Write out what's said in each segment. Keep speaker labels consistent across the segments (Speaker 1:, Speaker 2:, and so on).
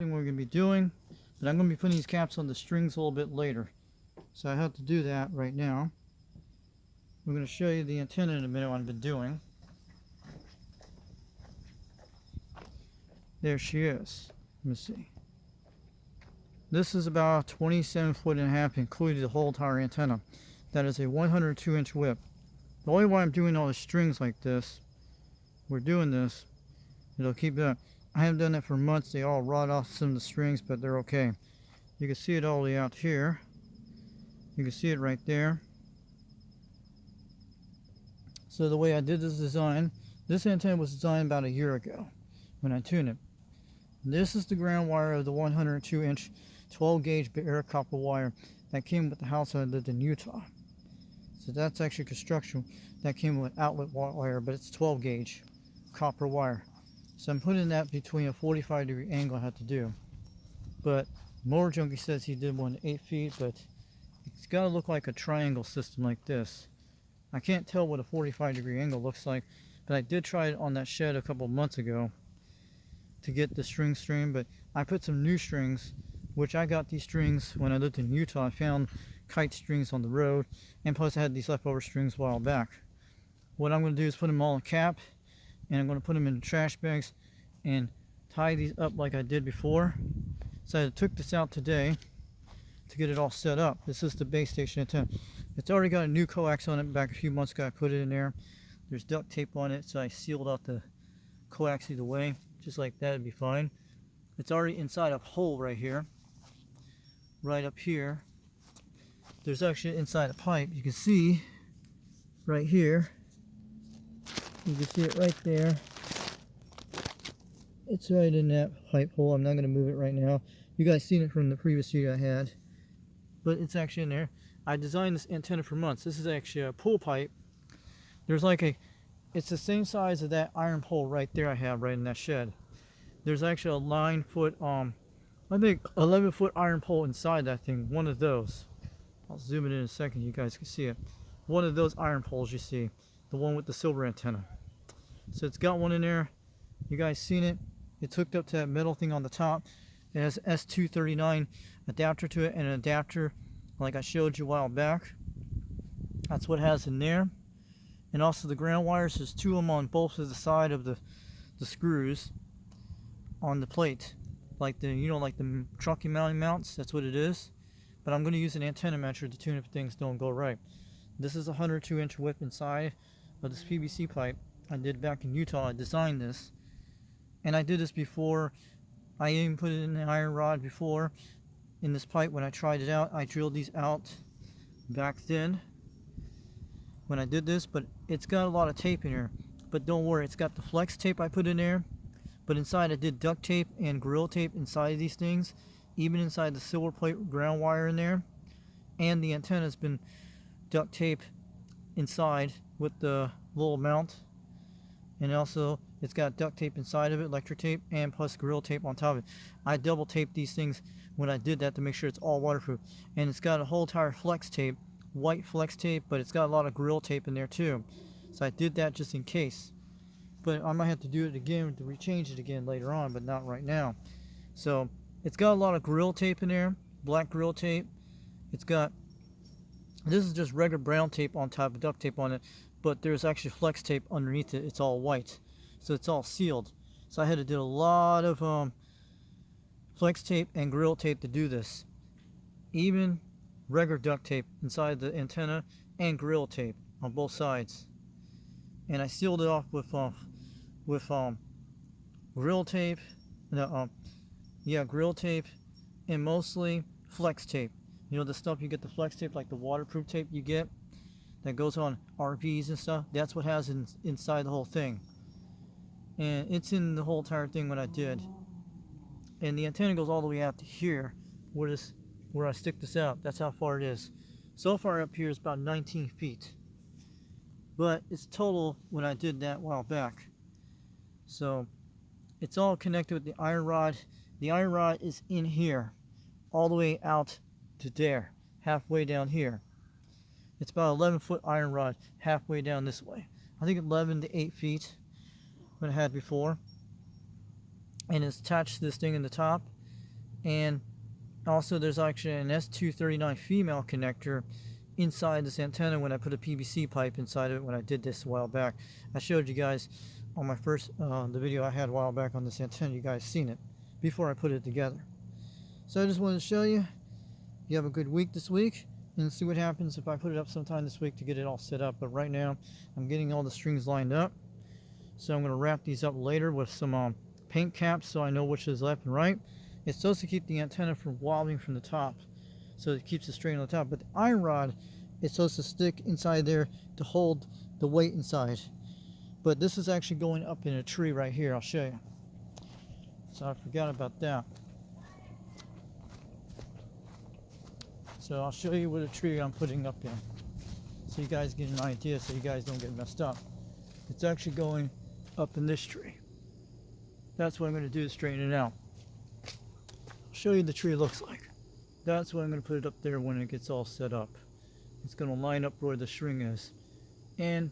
Speaker 1: We're going to be doing, but I'm going to be putting these caps on the strings a little bit later. So I have to do that right now. I'm going to show you the antenna in a minute, what I've been doing. There she is. Let me see. This is about 27 foot and a half, including the whole entire antenna. That is a 102-inch whip. The only why I'm doing all the strings like this, we're doing this, it'll keep that. I haven't done that for months. They all rot off some of the strings, but they're okay. You can see it all the way out here. You can see it right there. So the way I did this design, this antenna was designed about a year ago when I tuned it. This is the ground wire of the 102-inch 12-gauge bare copper wire that came with the house I lived in Utah. So that's actually construction that came with outlet wire, but it's 12-gauge copper wire. So I'm putting that between a 45-degree angle I have to do. But Mower Junkie says he did one 8 feet, but it's got to look like a triangle system like this. I can't tell what a 45-degree angle looks like, but I did try it on that shed a couple months ago to get the string, but I put some new strings, which I got these strings when I lived in Utah. I found kite strings on the road, and plus I had these leftover strings a while back. What I'm going to do is put them all in a cap, and I'm going to put them in trash bags and tie these up like I did before. So I took this out today to get it all set up. This is the base station antenna. It's already got a new coax on it. Back a few months ago I put it in there. There's duct tape on it, so I sealed out the coax either way, just like that. It'd be fine. It's already inside a hole right here, right up here. There's actually inside a pipe. You can see right here. You can see it right there. It's right in that pipe hole. I'm not going to move it right now. You guys seen it from the previous video I had, but it's actually in there. I designed this antenna for months. This is actually a pull pipe. There's like it's the same size of that iron pole right there I have right in that shed. There's actually a 9-foot, I think 11-foot iron pole inside that thing. One of those. I'll zoom it in a second. You guys can see it. One of those iron poles you see, the one with the silver antenna. So it's got one in there. You guys seen it? It's hooked up to that metal thing on the top. It has S239 adapter to it and an adapter like I showed you a while back. That's what it has in there. And also the ground wires, there's 2 of them on both of the side of the screws on the plate. Like the, like the trucking mounting mounts, that's what it is. But I'm going to use an antenna measure to tune if things don't go right. This is a 102-inch whip inside of this PVC pipe I did back in Utah. I designed this. And I did this before. I even put it in the iron rod before in this pipe when I tried it out. I drilled these out back then when I did this, but it's got a lot of tape in here. But don't worry, it's got the flex tape I put in there, but inside I did duct tape and gorilla tape inside of these things, even inside the silver plate ground wire in there. And the antenna has been duct tape inside with the little mount, and also it's got duct tape inside of it, electric tape, and plus gorilla tape on top of it. I double taped these things when I did that to make sure it's all waterproof. And it's got a whole entire flex tape, white flex tape, but it's got a lot of gorilla tape in there too. So I did that just in case. But I might have to do it again to rechange it again later on, but not right now. So it's got a lot of gorilla tape in there, black gorilla tape. It's got, this is just regular brown tape on top of duct tape on it, but there's actually flex tape underneath it. It's all white, so it's all sealed. So I had to do a lot of flex tape and gorilla tape to do this. Even regular duct tape inside the antenna and gorilla tape on both sides. And I sealed it off with gorilla tape, gorilla tape, and mostly flex tape. You know, the stuff you get, the flex tape, like the waterproof tape you get that goes on RVs and stuff. That's what has inside the whole thing. And it's in the whole entire thing when I did. And the antenna goes all the way out to here, where I stick this out. That's how far it is. So far up here is about 19 feet. But it's total when I did that a while back. So it's all connected with the iron rod. The iron rod is in here, all the way out to there, halfway down here. It's about 11-foot iron rod halfway down this way. I think 11 to 8 feet what I had before. And it's attached to this thing in the top. And also there's actually an S239 female connector inside this antenna when I put a PVC pipe inside of it when I did this a while back. I showed you guys on my first the video I had a while back on this antenna. You guys seen it before I put it together. So I just wanted to show you. You have a good week this week, and see what happens if I put it up sometime this week to get it all set up. But right now I'm getting all the strings lined up, so I'm going to wrap these up later with some paint caps so I know which is left and right. It's supposed to keep the antenna from wobbling from the top, so it keeps it straight on the top. But the iron rod is supposed to stick inside there to hold the weight inside. But this is actually going up in a tree right here. I'll show you. So I forgot about that. So I'll show you what a tree I'm putting up in, so you guys get an idea, so you guys don't get messed up. It's actually going up in this tree. That's what I'm going to do to straighten it out. I'll show you the tree looks like. That's what I'm going to put it up there when it gets all set up. It's going to line up where the string is, and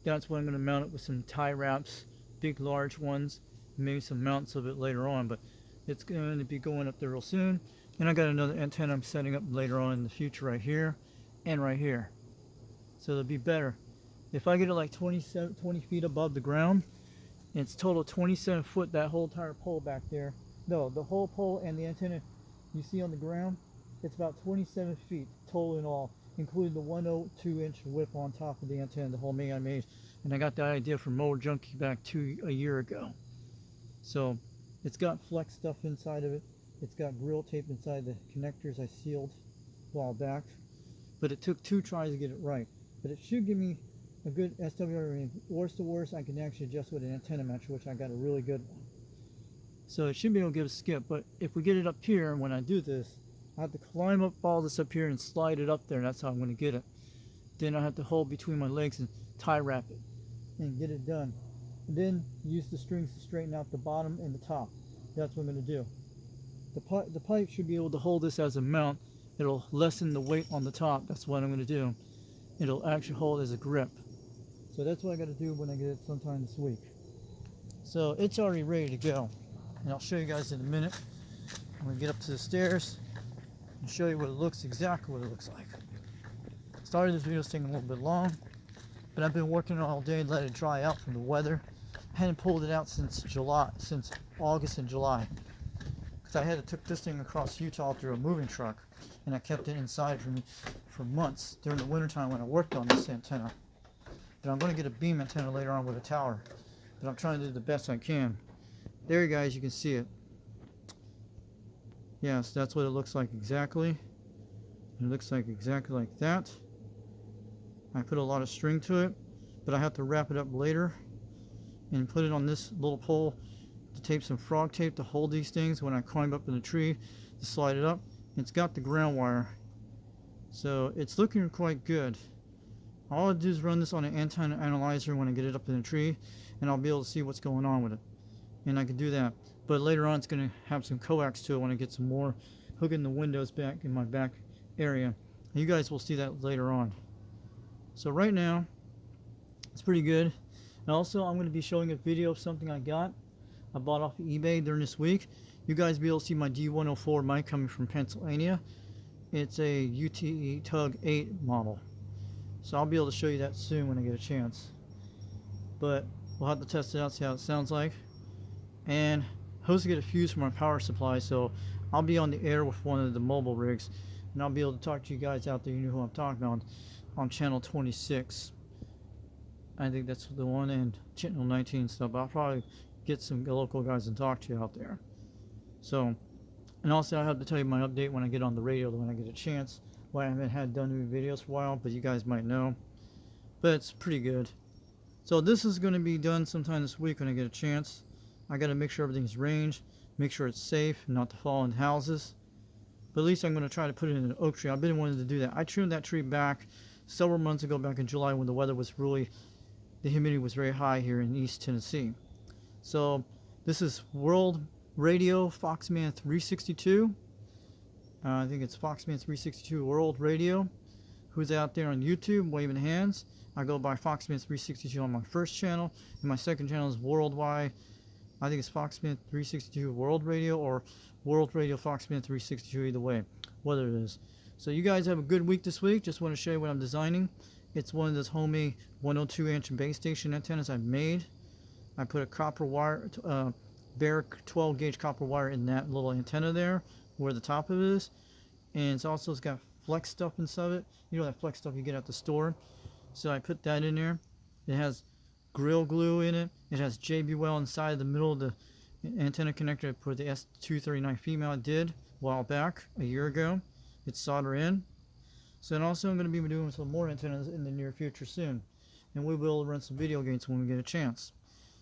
Speaker 1: that's what I'm going to mount it with some tie wraps, big large ones, maybe some mounts of it later on. But it's going to be going up there real soon. And I got another antenna I'm setting up later on in the future right here and right here, so it'll be better. If I get it like 20 feet above the ground, it's total 27 foot, that whole entire pole back there. No, the whole pole and the antenna you see on the ground, it's about 27 feet total in all, including the 102-inch width on top of the antenna, the whole thing I made. And I got that idea from Mower Junkie back a year ago. So it's got flex stuff inside of it. It's got grill tape inside the connectors I sealed a while back. But it took 2 tries to get it right. But it should give me a good SWR rating. Worst to worst, I can actually adjust with an antenna matcher, which I got a really good one. So it should be able to give a skip. But if we get it up here, when I do this, I have to climb up all this up here and slide it up there. That's how I'm going to get it. Then I have to hold between my legs and tie wrap it and get it done. And then use the strings to straighten out the bottom and the top. That's what I'm going to do. The pipe should be able to hold this as a mount. It'll lessen the weight on the top. That's what I'm going to do. It'll actually hold as a grip. So that's what I got to do when I get it sometime this week. So it's already ready to go. And I'll show you guys in a minute. I'm going to get up to the stairs and show you what it looks, exactly what it looks like. Started this video taking a little bit long, but I've been working all day to let it dry out from the weather. I hadn't pulled it out since August and July. I had took this thing across Utah through a moving truck, and I kept it inside for months during the wintertime when I worked on this antenna. But I'm going to get a beam antenna later on with a tower, but I'm trying to do the best I can. There you guys, you can see it. Yes, that's what it looks like exactly. It looks like exactly like that. I put a lot of string to it, but I have to wrap it up later and put it on this little pole to tape some frog tape to hold these things when I climb up in the tree to slide it up. It's got the ground wire, so it's looking quite good. All I do is run this on an antenna analyzer when I get it up in the tree, and I'll be able to see what's going on with it, and I can do that. But later on it's going to have some coax to it when I get some more, hooking the windows back in my back area. You guys will see that later on. So right now it's pretty good. And also I'm going to be showing a video of something I bought off of eBay during this week. You guys will be able to see my D104 mic coming from Pennsylvania. It's a UTE Tug 8 model. So I'll be able to show you that soon when I get a chance. But we'll have to test it out, see how it sounds like. And I hope to get a fuse for my power supply, so I'll be on the air with one of the mobile rigs. And I'll be able to talk to you guys out there, you know who I'm talking about, on channel 26. I think that's the one, and channel 19 stuff. I'll probably get some local guys and talk to you out there. So, and also I have to tell you my update when I get on the radio, when I get a chance. Why I haven't done new videos for a while, but you guys might know. But it's pretty good. So this is going to be done sometime this week when I get a chance. I got to make sure everything's ranged, make sure it's safe, not to fall in houses. But at least I'm going to try to put it in an oak tree. I've been wanting to do that. I trimmed that tree back several months ago, back in July, when the weather was the humidity was very high here in East Tennessee. So this is World Radio Foxman 362. I think it's Foxman 362 World Radio. Who's out there on YouTube waving hands? I go by Foxman 362 on my first channel, and my second channel is Worldwide I think it's Foxman 362 World Radio or World Radio Foxman 362, either way, whether it is. So you guys have a good week this week. Just want to show you what I'm designing. It's one of those homemade 102-inch base station antennas I've made. I put a copper wire, bare 12 gauge copper wire in that little antenna there where the top of it is. And it's got flex stuff inside of it. You know that flex stuff you get at the store. So I put that in there. It has grill glue in it. It has JBL inside the middle of the antenna connector. I put the S239 female I did a while back, a year ago. It's solder in. So and also I'm going to be doing some more antennas in the near future soon. And we will run some video games when we get a chance.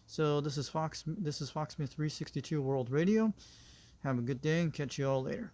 Speaker 1: So this is Foxman 362 World Radio. Have a good day and catch you all later.